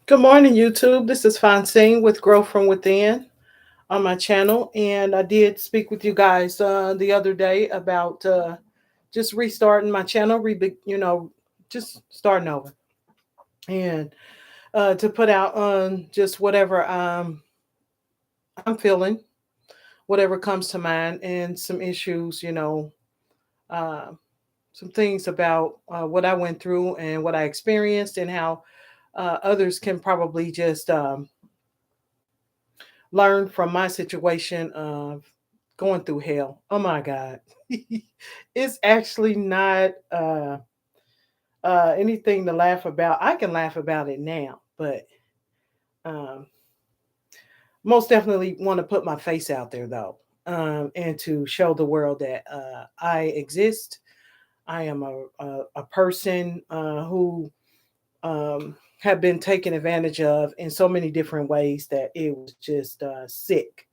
Good morning, YouTube. This is Francine with Grow From Within on my channel. And I did speak with you guys the other day about just restarting my channel, just starting over. And to put out on just whatever I'm feeling, whatever comes to mind, and some issues, uh, some things about what I went through and what I experienced, and how others can probably just learn from my situation of going through hell. Oh my God. It's actually not anything to laugh about. I can laugh about it now, but um, most definitely want to put my face out there though, and to show the world that I exist. I am a person who have been taken advantage of in so many different ways that it was just sick.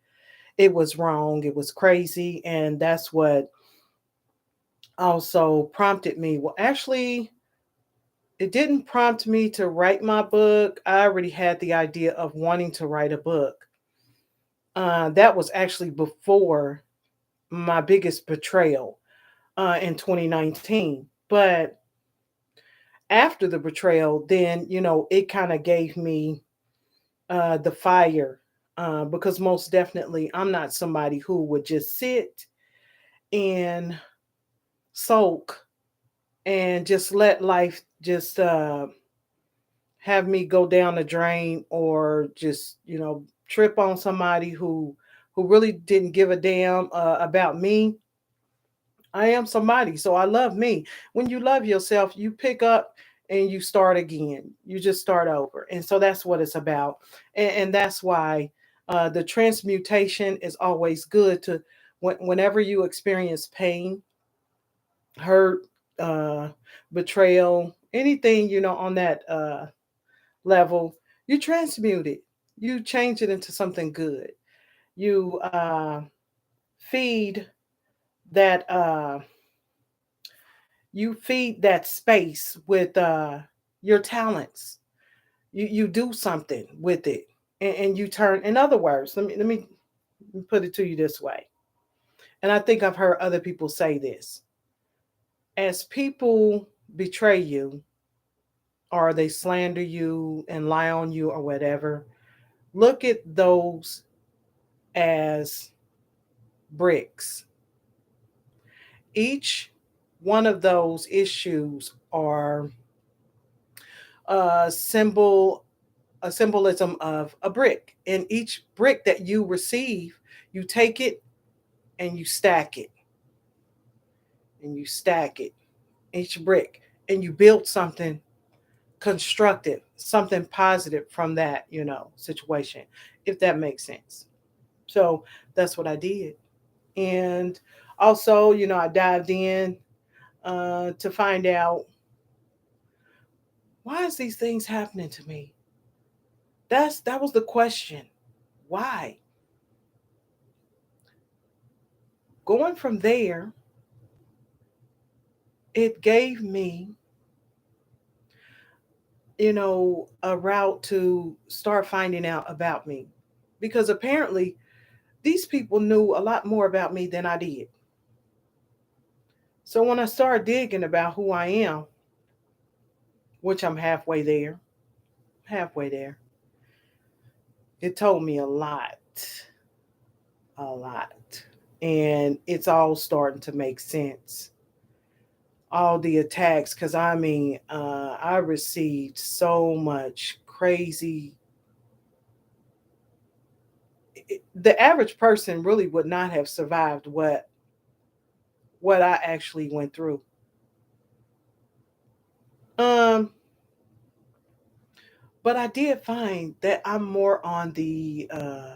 It was wrong. It was crazy. And that's what also prompted me. Well, actually, it didn't prompt me to write my book. I already had the idea of wanting to write a book. That was actually before my biggest betrayal in 2019. But after the betrayal, then, it kind of gave me the fire because most definitely I'm not somebody who would just sit and sulk and just let life just have me go down the drain, or just trip on somebody who really didn't give a damn about me. I am somebody, so I love me. When you love yourself, you pick up and you start again. You just start over, and so that's what it's about. And that's why the transmutation is always good to whenever you experience pain, hurt, uh, betrayal, anything, on that level, you transmute it. You change it into something good. You feed that. You feed that space with your talents. You do something with it, and you turn. In other words, let me put it to you this way. And I think I've heard other people say this: as people betray you, or they slander you and lie on you or whatever, look at those as bricks. Each one of those issues are a symbol, a symbolism of a brick. And each brick that you receive, you take it and you stack it and you stack it, each brick, and you build something constructive, something positive from that, situation, if that makes sense. So that's what I did. And also, I dived in to find out, why is these things happening to me? That was the question. Why? Going from there, it gave me, a route to start finding out about me. Because apparently these people knew a lot more about me than I did. So when I started digging about who I am, which I'm halfway there, it told me a lot. And it's all starting to make sense. All the attacks, because I mean, I received so much crazy. The average person really would not have survived what I actually went through. Um, but I did find that I'm more on the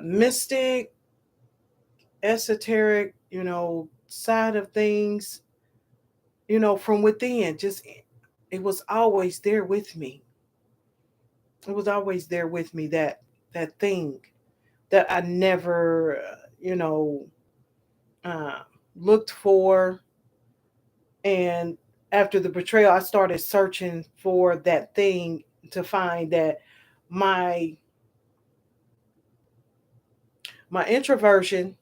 mystic, esoteric, side of things, from within. Just it was always there with me. It was always there with me, that thing that I never, uh, looked for, and After the betrayal, I started searching for that thing to find that my my introversion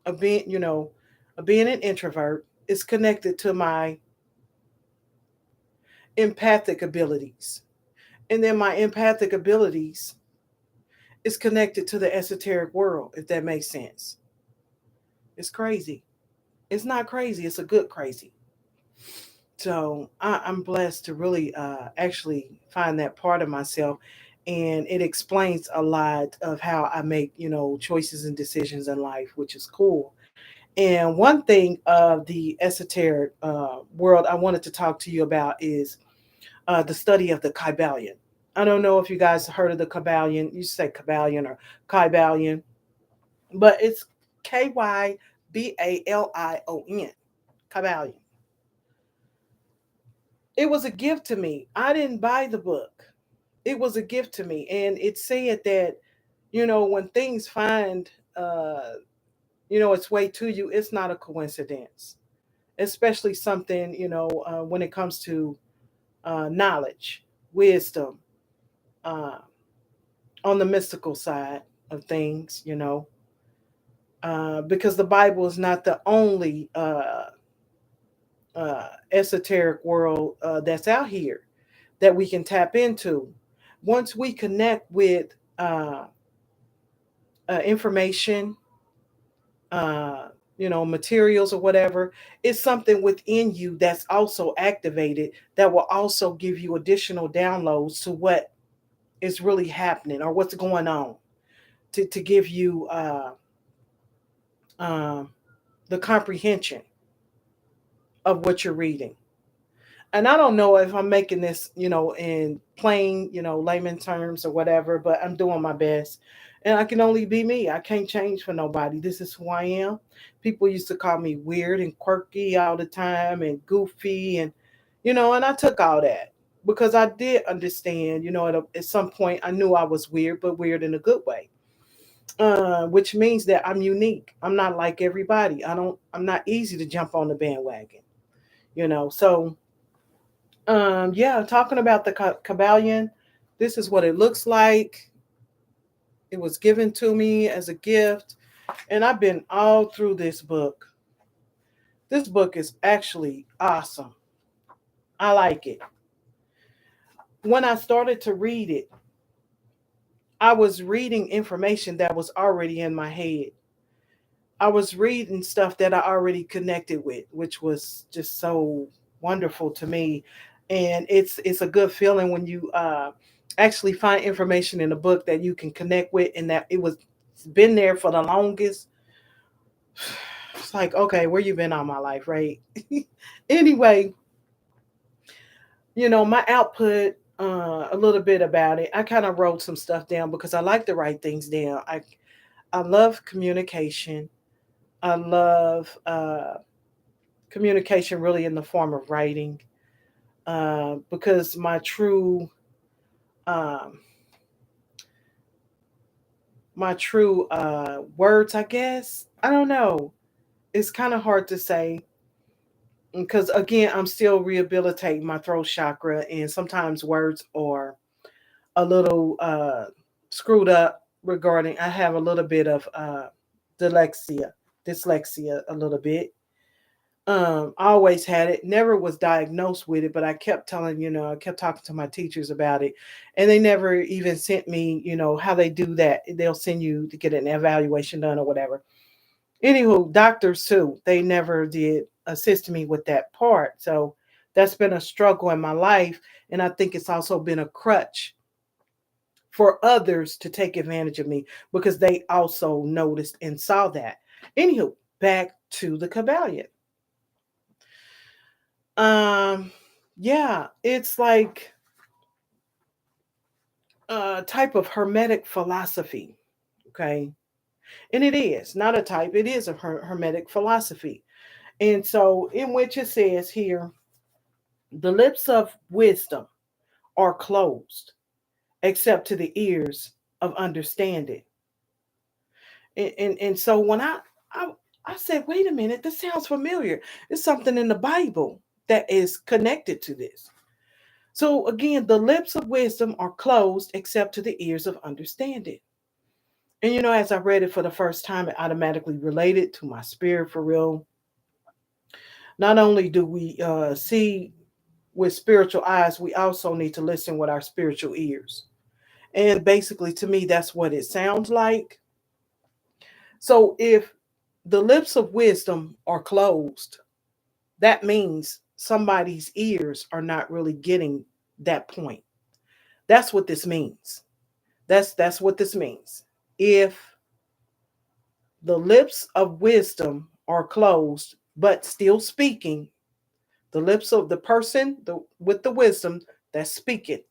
of being, of being an introvert is connected to my empathic abilities. And then my empathic abilities is connected to the esoteric world, if that makes sense. It's crazy. It's not crazy, it's a good crazy. So I'm blessed to really actually find that part of myself. And it explains a lot of how I make, choices and decisions in life, which is cool. And one thing of the esoteric world I wanted to talk to you about is the study of the Kybalion. I don't know if you guys heard of the Kybalion. You say Kybalion or Kybalion, but it's Kybalion. Kybalion. It was a gift to me. I didn't buy the book. It was a gift to me, and it said that when things find uh, its way to you, it's not a coincidence. Especially something when it comes to knowledge, wisdom, uh, on the mystical side of things, because the Bible is not the only esoteric world that's out here that we can tap into. Once we connect with uh, information, uh, materials or whatever, it's something within you that's also activated that will also give you additional downloads to what is really happening or what's going on to give you um, the comprehension of what you're reading. And I don't know if I'm making this, in plain, layman terms or whatever, but I'm doing my best. And I can only be me. I can't change for nobody. This is who I am. People used to call me weird and quirky all the time and goofy and I took all that because I did understand, at some point I knew I was weird, but weird in a good way. Which means that I'm unique. I'm not like everybody. I'm not easy to jump on the bandwagon. So yeah, talking about the Kabbalion, this is what it looks like. It was given to me as a gift, and I've been all through this book. This book is actually awesome. I like it. When I started to read it, I was reading information that was already in my head. I was reading stuff that I already connected with, which was just so wonderful to me. And it's a good feeling when you actually find information in a book that you can connect with and that it's been there for the longest. It's like, okay, where you been all my life, right? Anyway, my output, a little bit about it. I kind of wrote some stuff down because I like to write things down. I love communication. I love communication really in the form of writing because um, my true words, I guess, I don't know, it's kind of hard to say because again I'm still rehabilitating my throat chakra and sometimes words are a little screwed up regarding I have a little bit of dyslexia a little bit. I always had it, never was diagnosed with it, but I kept I kept talking to my teachers about it, and they never even sent me, how they do that. They'll send you to get an evaluation done or whatever. Anywho, doctors too, they never did assist me with that part. So that's been a struggle in my life, and I think it's also been a crutch for others to take advantage of me because they also noticed and saw that. Anywho, back to the Kabbalion. Um, yeah, it's like a type of hermetic philosophy. Okay. And it is not a type, it is a hermetic philosophy. And so, in which it says here, the lips of wisdom are closed except to the ears of understanding. And so, when I, I said, wait a minute, this sounds familiar. It's something in the Bible that is connected to this. So again, the lips of wisdom are closed except to the ears of understanding. And as I read it for the first time, it automatically related to my spirit for real. Not only do we see with spiritual eyes, we also need to listen with our spiritual ears. And basically, to me, that's what it sounds like. So if the lips of wisdom are closed, that means somebody's ears are not really getting that point. That's what this means. That's what this means. If the lips of wisdom are closed but still speaking, the lips of the person with the wisdom that's speaking.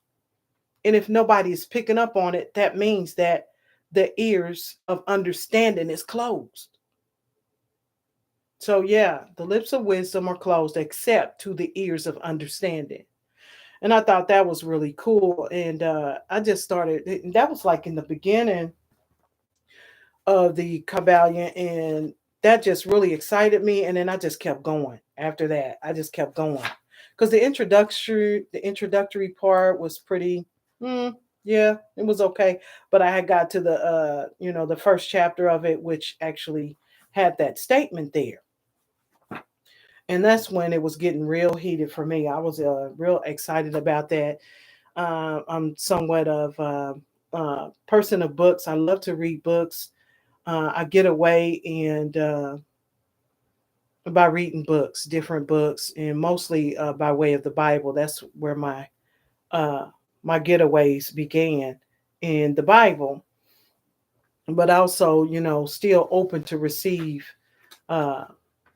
And if nobody is picking up on it, that means that the ears of understanding is closed. So yeah, the lips of wisdom are closed except to the ears of understanding. And I thought that was really cool. And I just started, and that was like in the beginning of the Kabbalion, and that just really excited me. And then I just kept going after that. I just kept going. Because the introductory part was pretty, mm, yeah, it was okay. But I had got to the first chapter of it, which actually had that statement there. And that's when it was getting real heated for me. I was real excited about that. I'm somewhat of a person of books. I love to read books. I get away and by reading books, different books, and mostly by way of the Bible. That's where uh, my getaways began in the Bible. But also, still open to receive, uh,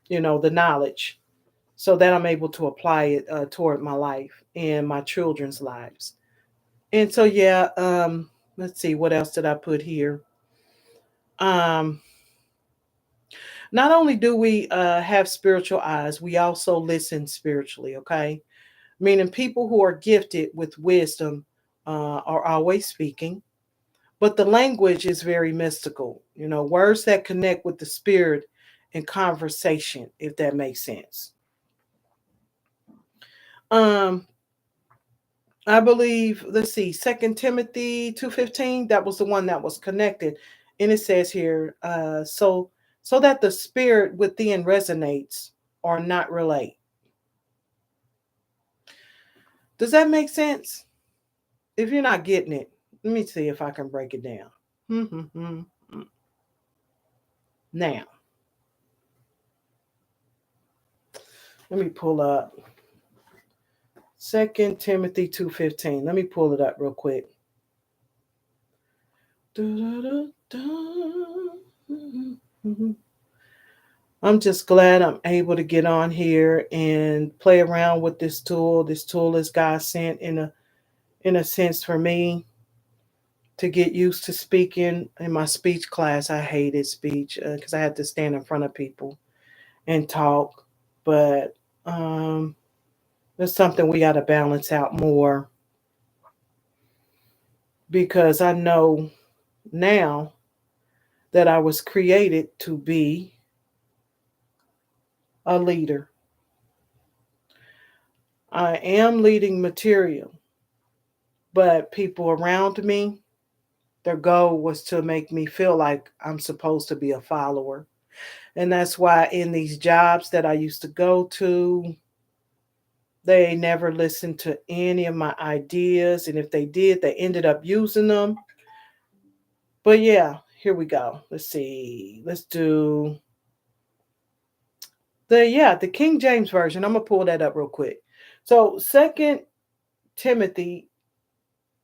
the knowledge so that I'm able to apply it toward my life and my children's lives. And so, yeah, let's see, what else did I put here? Um, Not only do we have spiritual eyes, we also listen spiritually, okay? Meaning people who are gifted with wisdom are always speaking, but the language is very mystical, words that connect with the spirit and conversation, if that makes sense. Um, I believe, let's see, Second Timothy 2:15, that was the one that was connected. And it says here, so that the spirit within resonates or not relate. Does that make sense? If you're not getting it, let me see if I can break it down. Now, let me pull up Second Timothy 2:15. Let me pull it up real quick. I'm just glad I'm able to get on here and play around with this tool. This tool is God sent in a sense for me to get used to speaking in my speech class. I hated speech because I had to stand in front of people and talk. But it's something we got to balance out more because I know now that I was created to be a leader. I am leading material, but people around me, their goal was to make me feel like I'm supposed to be a follower. And that's why in these jobs that I used to go to, they never listened to any of my ideas. And if they did, they ended up using them. But yeah, here we go. Let's see. Let's do the King James version. I'm gonna pull that up real quick. So Second Timothy,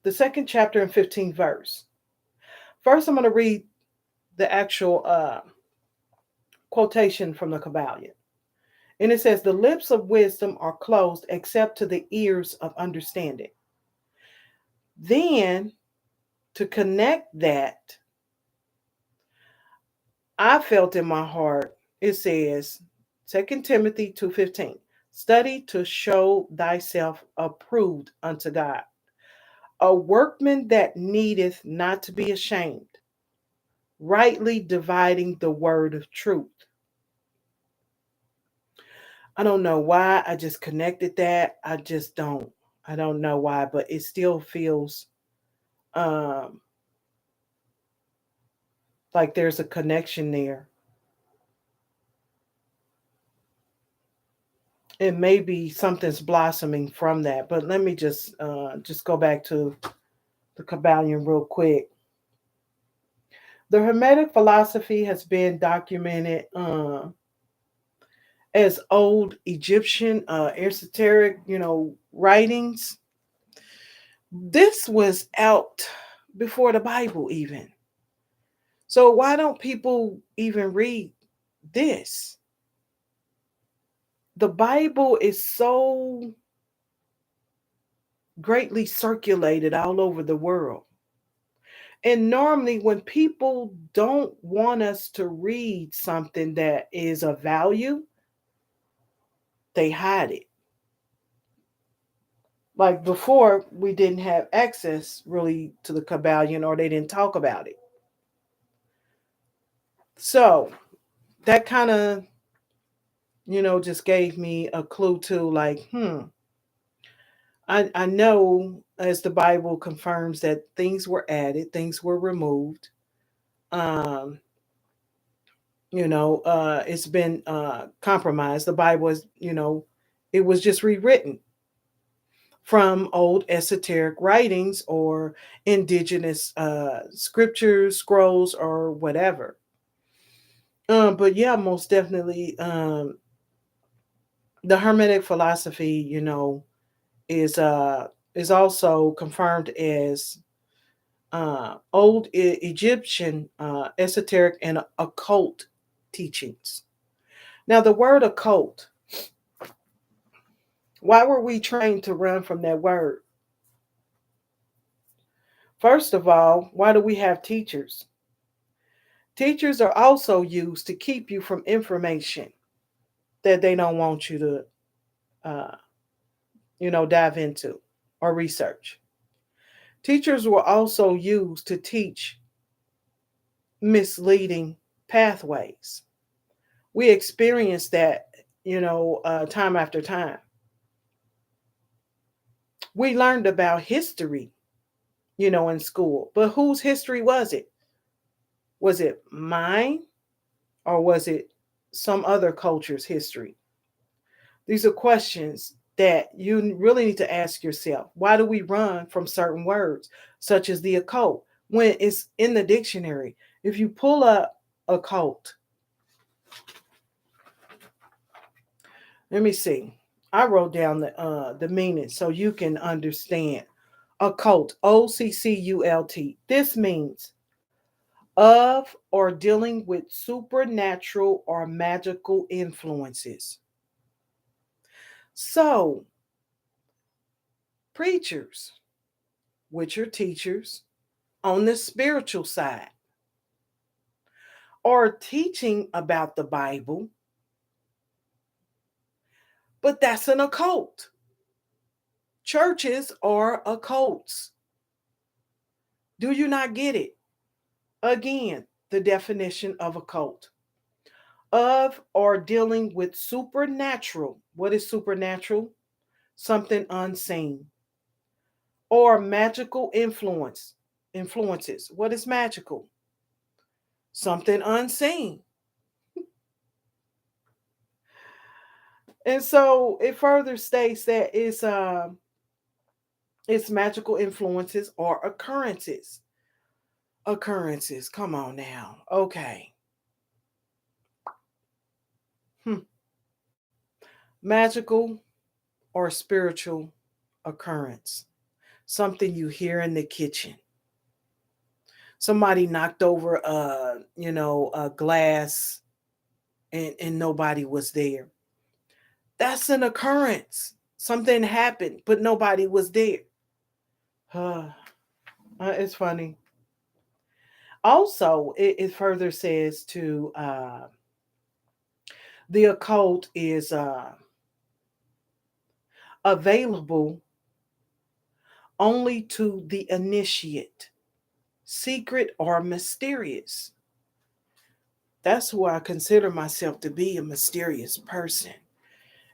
the second chapter and 15th verse. First, I'm gonna read the actual quotation from the Kabbalion. And it says, the lips of wisdom are closed except to the ears of understanding. Then, to connect that, I felt in my heart, it says, Second Timothy 2:15, study to show thyself approved unto God, a workman that needeth not to be ashamed, rightly dividing the word of truth. I don't know why I just connected that. I just don't. I don't know why, but it still feels um, like there's a connection there. And maybe something's blossoming from that. But let me just go back to the Kabbalion real quick. The Hermetic philosophy has been documented as old Egyptian esoteric, writings. This was out before the Bible even. So why don't people even read this? The Bible is so greatly circulated all over the world. And normally, when people don't want us to read something that is of value, they hide it. Like before, we didn't have access really to the Kabbalion, or they didn't talk about it. So that kind of, just gave me a clue to like, I know as the Bible confirms that things were added, things were removed. Um, it's been compromised. The Bible is, it was just rewritten from old esoteric writings or indigenous scriptures, scrolls, or whatever. But yeah, most definitely, the Hermetic philosophy, is also confirmed as old Egyptian esoteric and occult teachings. Now, the word occult, why were we trained to run from that word? First of all, why do we have teachers? Teachers are also used to keep you from information that they don't want you to, uh, dive into or research. Teachers were also used to teach misleading pathways. We experience that, time after time. We learned about history, in school, but whose history was it? Was it mine or was it some other culture's history? These are questions that you really need to ask yourself. Why do we run from certain words, such as the occult, when it's in the dictionary? If you pull up occult, let me see. I wrote down the meaning so you can understand. Occult, OCCULT. This means of or dealing with supernatural or magical influences. So, preachers, which are teachers on the spiritual side, are teaching about the Bible, but that's an occult. Churches are occults. Do you not get it? Again, the definition of occult. Of or dealing with supernatural. What is supernatural? Something unseen. Or magical influences. What is magical? Something unseen. And so it further states that it's magical influences or occurrences. Occurrences. Come on now. Okay. Hmm. Magical or spiritual occurrence. Something you hear in the kitchen. Somebody knocked over a glass and nobody was there. That's an occurrence. Something happened, but nobody was there. It's funny. Also, it further says to the occult is available only to the initiate, secret or mysterious. That's who I consider myself to be, a mysterious person.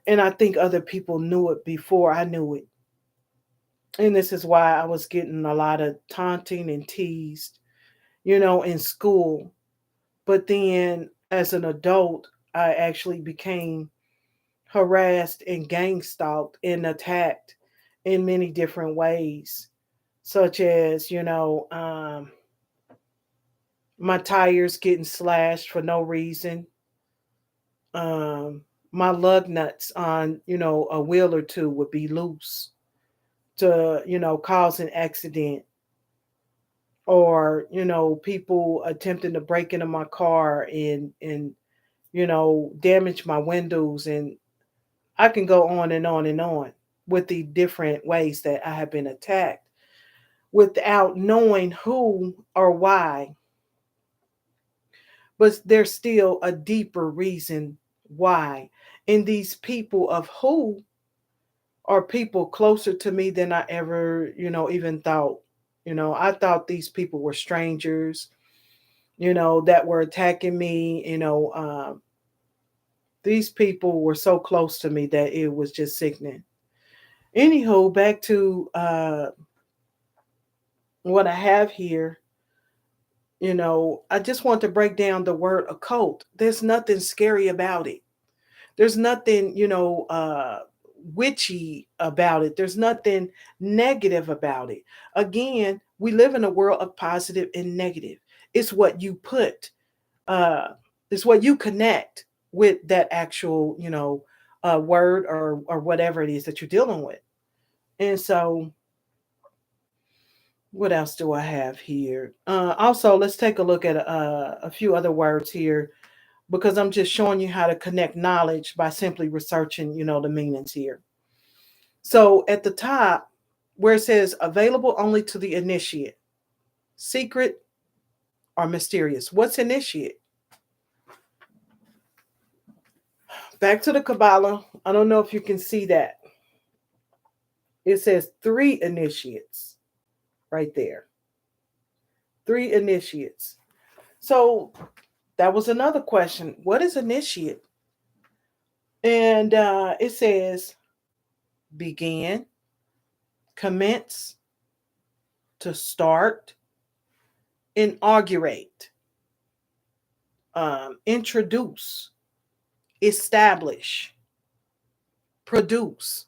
And I think other people knew it before I knew it. And this is why I was getting a lot of taunting and teased, in school. But then as an adult, I actually became harassed and gang stalked and attacked in many different ways, such as, my tires getting slashed for no reason, um, my lug nuts on, a wheel or two would be loose to, cause an accident, or, people attempting to break into my car and damage my windows, and I can go on and on and on with the different ways that I have been attacked without knowing who or why. But there's still a deeper reason why. And these people of who are people closer to me than I ever, even thought. I thought these people were strangers, that were attacking me. These people were so close to me that it was just sickening. Anywho, back to what I have here. I just want to break down the word occult. There's nothing scary about it. There's nothing, witchy about it. There's nothing negative about it. Again, we live in a world of positive and negative. It's what you put, uh, it's what you connect with that actual, word or whatever it is that you're dealing with. And so, what else do I have here? Also, let's take a look at a few other words here, because I'm just showing you how to connect knowledge by simply researching, the meanings here. So at the top, where it says available only to the initiate, secret or mysterious. What's initiate? Back to the Kabbalah. I don't know if you can see that. It says three initiates right there. Three initiates. So that was another question. What is initiate? And it says begin, commence, to start, inaugurate, introduce, establish, produce.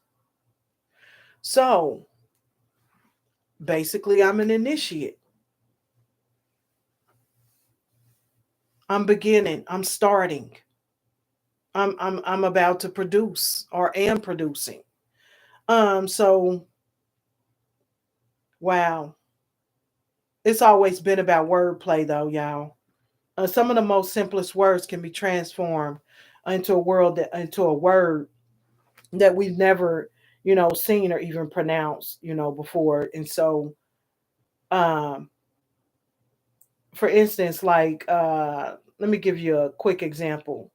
So basically, I'm an initiate. I'm beginning. I'm starting. I'm about to produce or am producing. So wow. It's always been about wordplay though, y'all. Some of the most simplest words can be transformed into a word that we've never, seen or even pronounced, before. And so, um, for instance, like let me give you a quick example.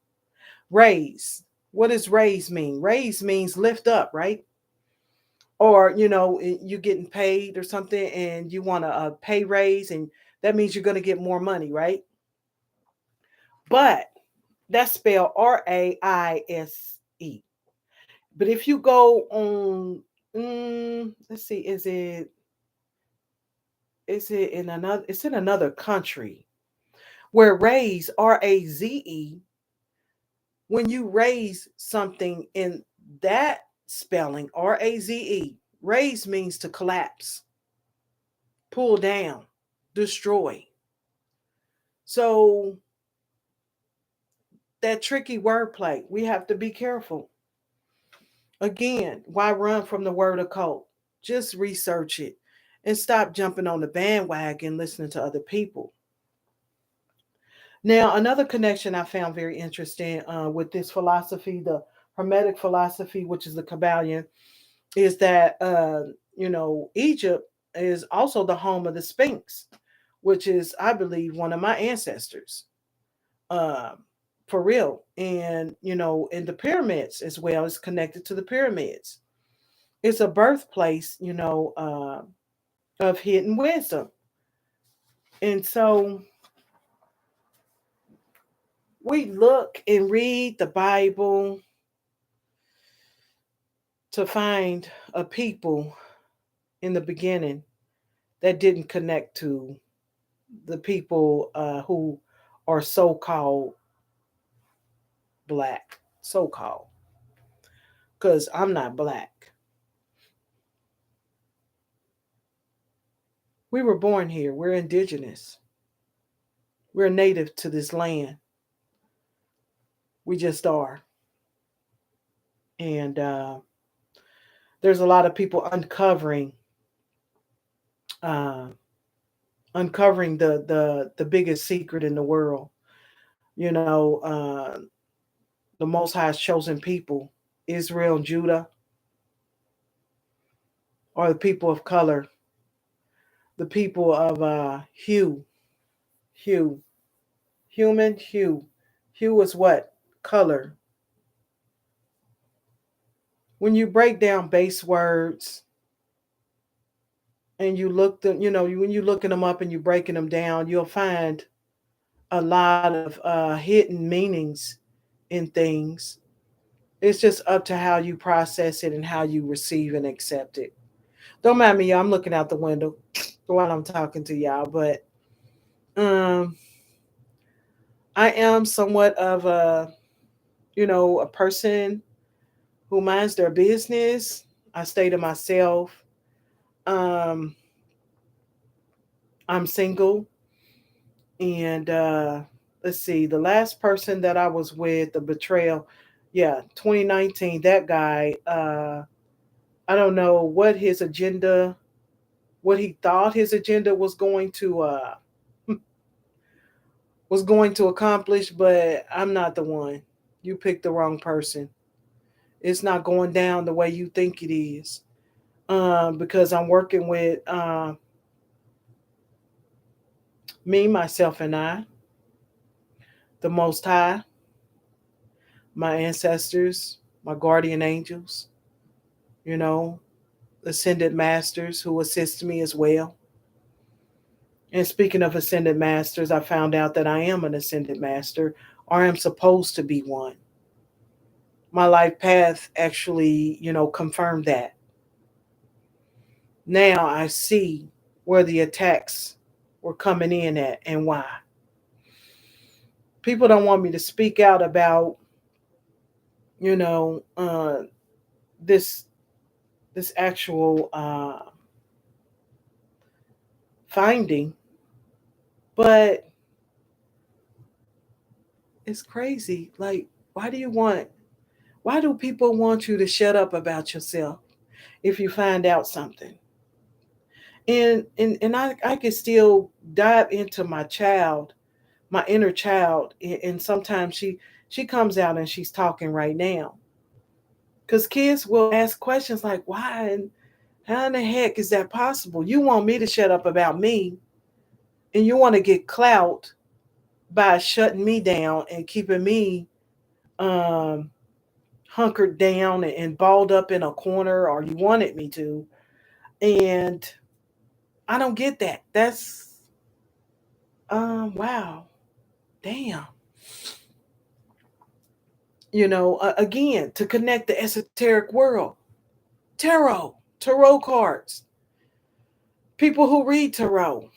Raise. What does raise mean? Raise means lift up, right? Or you getting paid or something, and you want a pay raise, and that means you're going to get more money, right? But that's spelled Raise. But if you go on, let's see, is it in another? It's in another country where raise, Raze, when you raise something in that spelling, raise means to collapse, pull down, destroy. So that tricky wordplay, we have to be careful. Again, why run from the word occult? Just research it and stop jumping on the bandwagon listening to other people. Now, another connection I found very interesting with this philosophy, the Hermetic philosophy, which is the Kabbalion, is that Egypt is also the home of the Sphinx, which is, I believe, one of my ancestors, um, for real. And in the pyramids as well, is connected to the pyramids. It's a birthplace, of hidden wisdom. And so we look and read the Bible, to find a people in the beginning that didn't connect to the people who are so called black, so called, because I'm not black. We were born here, we're indigenous, we're native to this land. We just are. And there's a lot of people uh, uncovering the biggest secret in the world. You know, the Most High's chosen people, Israel and Judah, are the people of color, the people of hue, human hue. Hue is what? Color. When you break down base words and you look them, when you're looking them up and you're breaking them down, you'll find a lot of hidden meanings in things. It's just up to how you process it and how you receive and accept it. Don't mind me, y'all. I'm looking out the window while I'm talking to y'all, but um, I am somewhat of a person who minds their business. I stay to myself. Um, I'm single, and let's see, the last person that I was with, the betrayal, yeah, 2019. That guy, I don't know what he thought his agenda was going to accomplish, but I'm not the one. You picked the wrong person. It's not going down the way you think it is. Because I'm working with me, myself, and I, the Most High, my ancestors, my guardian angels, you know, ascended masters who assist me as well. And speaking of ascended masters, I found out that I am an ascended master, or I'm supposed to be one. My life path actually, confirmed that. Now I see where the attacks were coming in at and why. People don't want me to speak out about, you know, uh, this this actual finding, but it's crazy. Like, why do people want you to shut up about yourself if you find out something? And I can still dive into my child, my inner child, and sometimes she comes out and she's talking right now. Because kids will ask questions like, why and how in the heck is that possible? You want me to shut up about me, and you want to get clout by shutting me down and keeping me um, hunkered down and balled up in a corner, or you wanted me to. And I don't get that. That's wow, damn. Again, to connect the esoteric world, tarot cards, people who read tarot,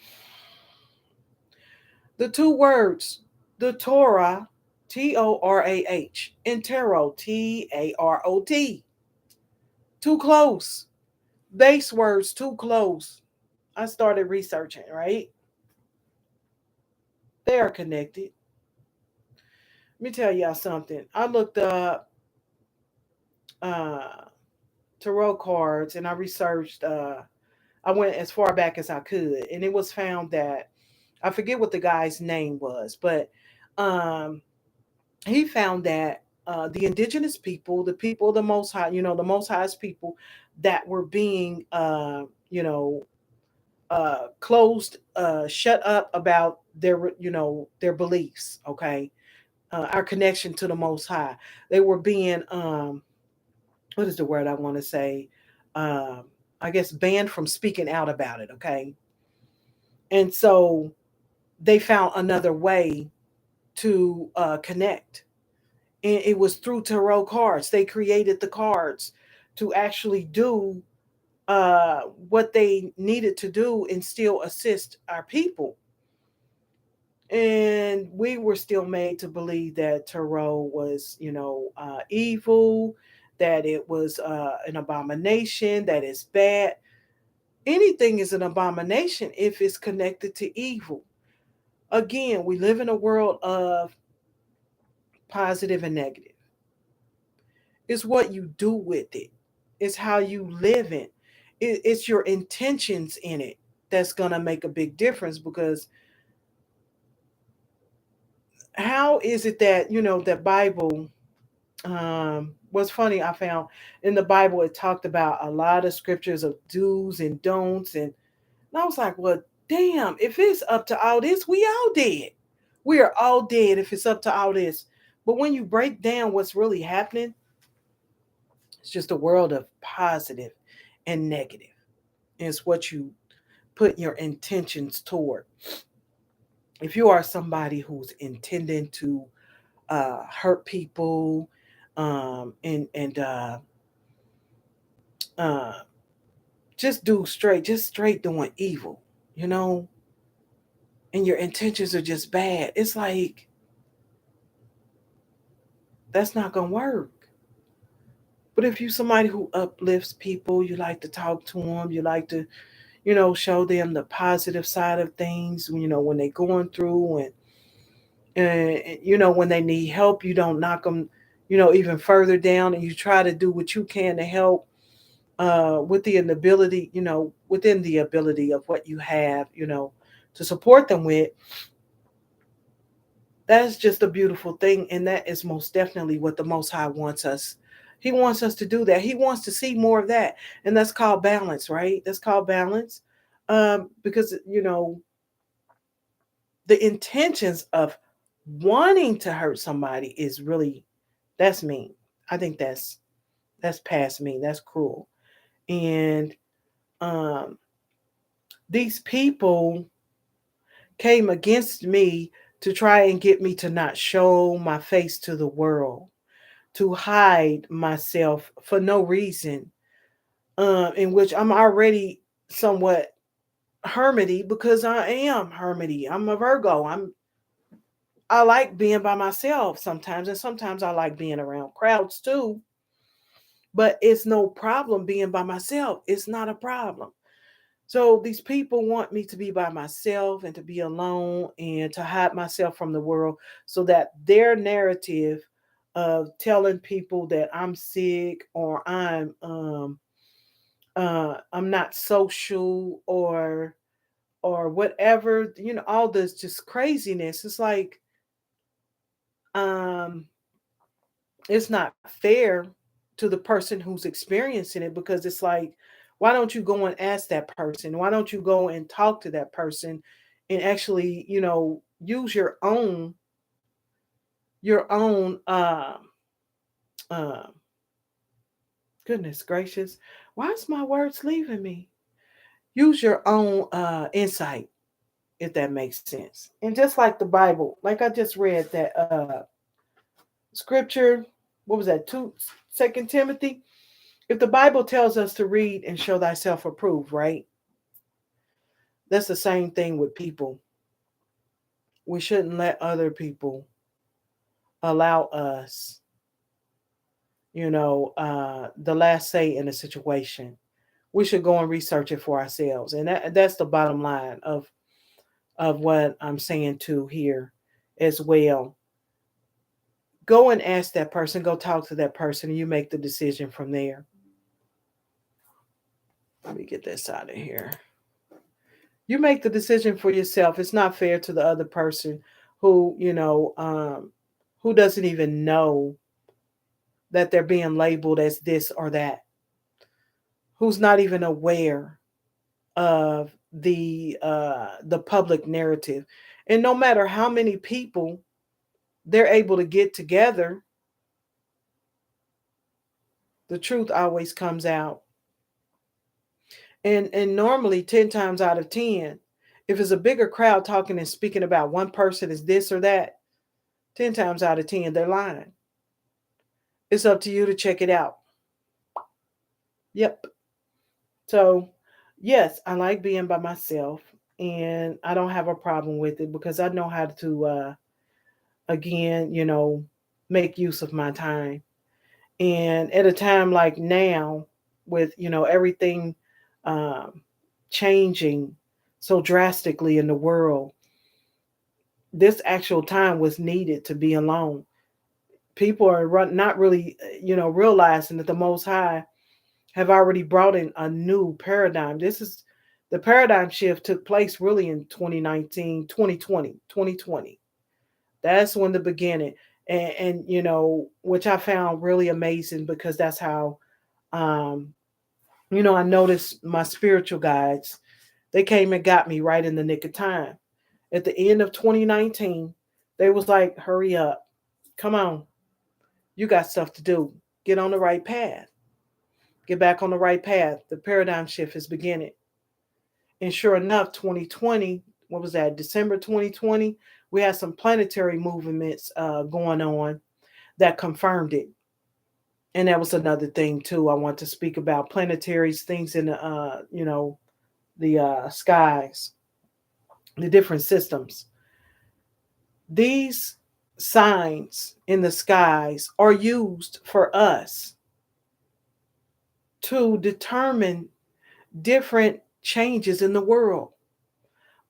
the two words, the Torah, Torah, and tarot, Tarot. Too close. Base words, too close. I started researching, right? They are connected. Let me tell y'all something. I looked up uh, tarot cards and I researched. I went as far back as I could, and it was found that I forget what the guy's name was, but um, he found that the indigenous people, the people of the Most High, the Most High's people that were being, closed, shut up about their beliefs. Okay, our connection to the Most High. They were being, what is the word I want to say? Um, I guess banned from speaking out about it. Okay, and so they found another way to connect, and it was through tarot cards. They created the cards to actually do what they needed to do and still assist our people. And we were still made to believe that tarot was, evil, that it was an abomination, that it's bad. Anything is an abomination if it's connected to evil. Again, we live in a world of positive and negative. It's what you do with it, it's how you live it's your intentions in it that's going to make a big difference. Because how is it that, that Bible, what's funny, I found in the Bible, it talked about a lot of scriptures of do's and don'ts. And I was like, well, damn, if it's up to all this, we all dead. We are all dead if it's up to all this. But when you break down what's really happening, it's just a world of positive and negative. And it's what you put your intentions toward. If you are somebody who's intending to hurt people, and uh, just straight doing evil, you know, and your intentions are just bad, it's like that's not gonna work. But if you somebody who uplifts people, you like to talk to them, you like to, show them the positive side of things, when they're going through, and when they need help, you don't knock them, even further down, and you try to do what you can to help within the ability of what you have, to support them with. That's just a beautiful thing. And that is most definitely what the Most High wants us. He wants us to do that. He wants to see more of that. And that's called balance, right? That's called balance. Because, the intentions of wanting to hurt somebody is really, that's mean. I think that's past me. That's cruel. And um, these people came against me to try and get me to not show my face to the world, to hide myself for no reason, in which I'm already somewhat hermity because I am hermity. I'm a Virgo. I like being by myself sometimes, and sometimes I like being around crowds too. But it's no problem being by myself. It's not a problem. So these people want me to be by myself and to be alone and to hide myself from the world so that their narrative of telling people that I'm sick or I'm not social or whatever, all this just craziness. It's like um it's not fair to the person who's experiencing it, because it's like, why don't you go and ask that person? Why don't you go and talk to that person and actually, use your own goodness gracious, why is my words leaving me? Use your own insight, if that makes sense. And just like the Bible, like I just read that scripture, what was that, 2 Timothy? If the Bible tells us to read and show thyself approved, right? That's the same thing with people. We shouldn't let other people allow us, the last say in a situation. We should go and research it for ourselves. And that's the bottom line of what I'm saying to here as well. Go and ask that person, go talk to that person, and you make the decision from there. Let me get this out of here. You make the decision for yourself. It's not fair to the other person who, who doesn't even know that they're being labeled as this or that, who's not even aware of the public narrative. And no matter how many people they're able to get together, the truth always comes out. And normally 10 times out of 10, if it's a bigger crowd talking and speaking about one person is this or that, 10 times out of 10 they're lying. It's up to you to check it out. Yep. So, yes, I like being by myself, and I don't have a problem with it because I know how to, again, make use of my time. And at a time like now, with everything um, changing so drastically in the world, this actual time was needed to be alone. People are not really, realizing that the Most High have already brought in a new paradigm. This is the paradigm shift took place really in 2019, 2020, 2020. That's when the beginning. And which I found really amazing because that's how, um, I noticed my spiritual guides, they came and got me right in the nick of time. At the end of 2019, they was like, hurry up, come on, you got stuff to do. Get on the right path. Get back on the right path. The paradigm shift is beginning. And sure enough, 2020, what was that? December 2020, we had some planetary movements going on that confirmed it. And that was another thing too. I want to speak about planetaries, things in the the skies, the different systems. These signs in the skies are used for us to determine different changes in the world.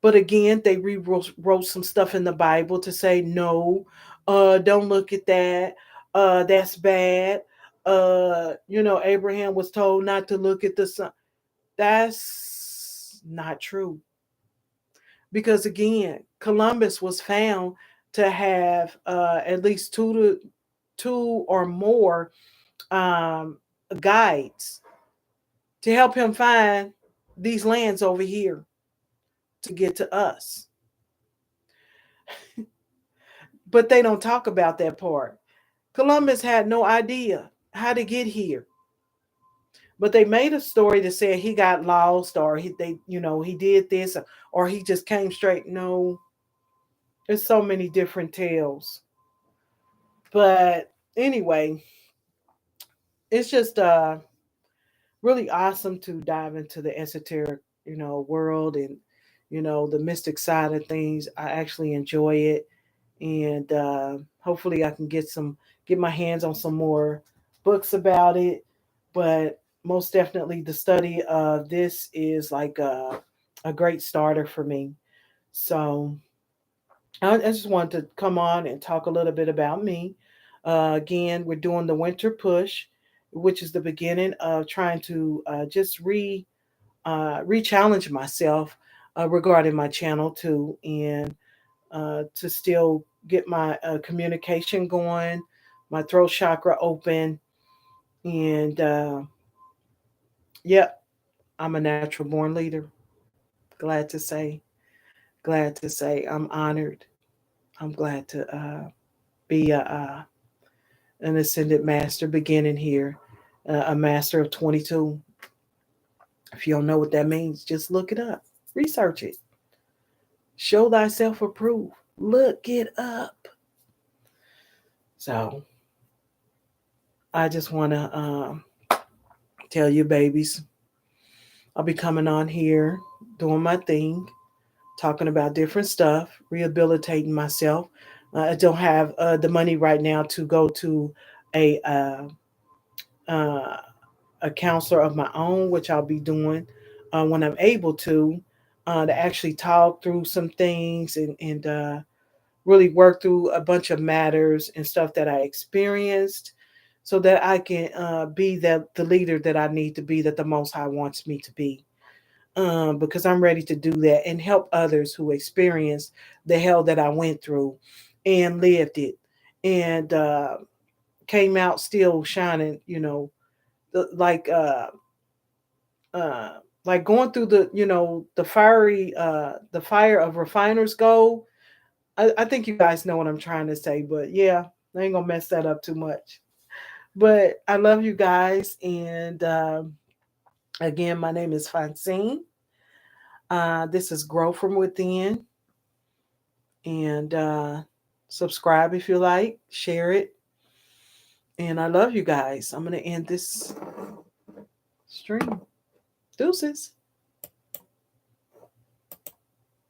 But again, they rewrote some stuff in the Bible to say, no, don't look at that. That's bad. Abraham was told not to look at the sun. That's not true. Because again, Columbus was found to have at least two or more um, guides to help him find these lands over here to get to us. But they don't talk about that part. Columbus had no idea how to get here. But they made a story to say he got lost or he did this or he just came straight. No, there's so many different tales. But anyway, it's just really awesome to dive into the esoteric, world and the mystic side of things. I actually enjoy it, and hopefully I can get my hands on some more books about it. But most definitely, the study of this is like a great starter for me. So I just wanted to come on and talk a little bit about me. Again, we're doing the winter push, which is the beginning of trying to just re-challenge myself regarding my channel too, and to still get my communication going, my throat chakra open, and yep, I'm a natural born leader. Glad to say, glad to say, I'm honored. I'm glad to be an ascended master beginning here, a master of 22. If you don't know what that means, just look it up, research it. Show thyself approved. Look it up. So I just want to tell you, babies, I'll be coming on here, doing my thing, talking about different stuff, rehabilitating myself. I don't have the money right now to go to a uh, a counselor of my own, which I'll be doing when I'm able to actually talk through some things and really work through a bunch of matters and stuff that I experienced so that I can be the leader that I need to be, that the Most High wants me to be. Because I'm ready to do that and help others who experience the hell that I went through and lived it and came out still shining, the, uh, like going through the fire of refiner's gold. I think you guys know what I'm trying to say, but yeah, I ain't gonna mess that up too much. But I love you guys, and again, my name is Francine. This is Grow from Within, and subscribe if you like, share it, and I love you guys. I'm gonna end this stream. Deuces.